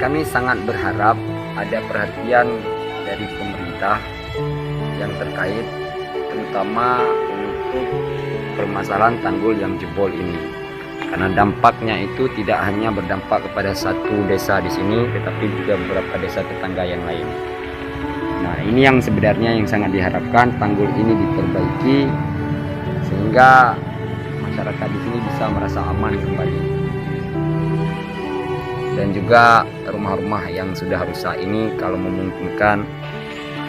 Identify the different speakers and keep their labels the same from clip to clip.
Speaker 1: kami sangat berharap ada perhatian dari pemerintah yang terkait, terutama untuk permasalahan tanggul yang jebol ini. Karena dampaknya itu tidak hanya berdampak kepada satu desa di sini, tetapi juga beberapa desa tetangga yang lain. Nah, ini yang sebenarnya yang sangat diharapkan, tanggul ini diperbaiki sehingga masyarakat di sini bisa merasa aman kembali. Dan juga rumah-rumah yang sudah rusak ini kalau memungkinkan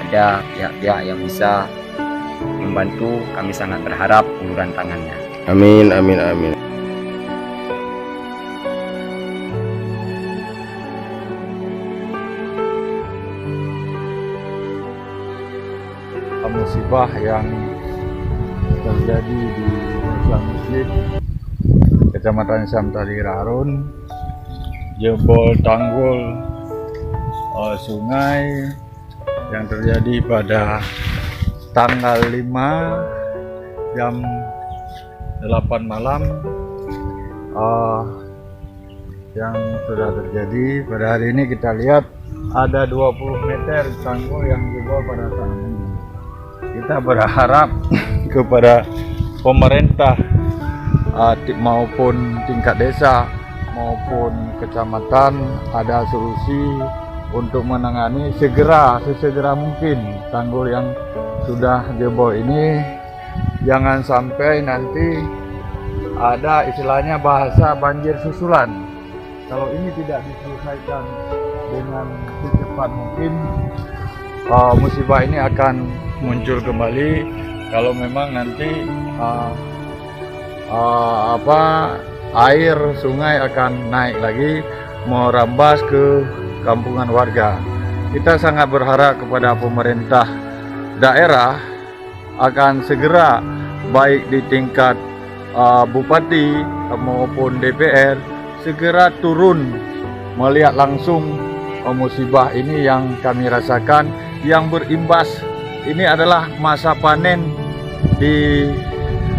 Speaker 1: ada pihak-pihak yang bisa membantu, kami sangat berharap uluran tangannya.
Speaker 2: Amin, amin, amin.
Speaker 3: Musibah yang terjadi di Desa Masjid, Kecamatan Samtali Rarun, jebol tanggul sungai yang terjadi pada tanggal 5 jam 8 malam, yang sudah terjadi pada hari ini. Kita lihat ada 20 meter tanggul yang jebol pada saat ini. Kita berharap kepada pemerintah maupun tingkat desa maupun kecamatan ada solusi untuk menangani sesegera mungkin tanggul yang sudah jebol ini. Jangan sampai nanti ada istilahnya bahasa banjir susulan. Kalau ini tidak diselesaikan dengan secepat mungkin, musibah ini akan muncul kembali. Kalau memang nanti air sungai akan naik lagi merambas ke kampungan warga. Kita sangat berharap kepada pemerintah daerah akan segera, baik di tingkat bupati maupun DPR, segera turun melihat langsung musibah ini yang kami rasakan, yang berimbas. Ini adalah masa panen di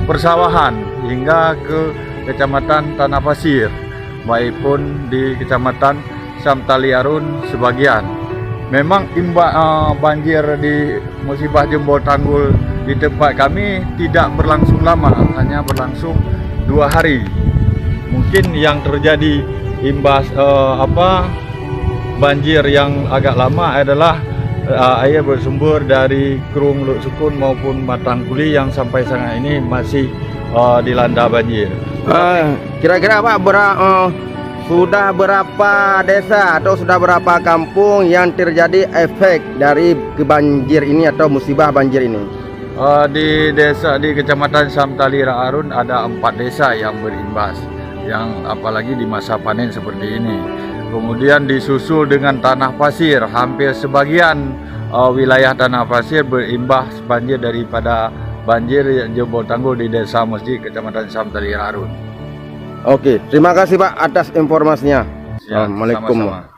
Speaker 3: persawahan hingga ke Kecamatan Tanah Pasir, maupun di Kecamatan Samtali Rarun sebagian. Memang banjir di musibah jebol tanggul di tempat kami tidak berlangsung lama, hanya berlangsung 2 hari. Mungkin yang terjadi imbas banjir yang agak lama adalah air bersumber dari Kerung Luk Sukun maupun Batang Kuli yang sampai saat ini masih dilanda banjir.
Speaker 2: Kira-kira Pak, sudah berapa desa atau sudah berapa kampung yang terjadi efek dari banjir ini atau musibah banjir ini?
Speaker 3: Di Kecamatan Samtali Rarun ada 4 desa yang berimbas, yang apalagi di masa panen seperti ini. Kemudian disusul dengan Tanah Pasir, hampir sebagian wilayah Tanah Pasir berimbas banjir daripada banjir jebol tanggul di Desa Masjid, Kecamatan Samtali Rarun.
Speaker 2: Oke, terima kasih Pak atas informasinya.
Speaker 3: Ya,
Speaker 2: Assalamualaikum.
Speaker 3: sama-sama.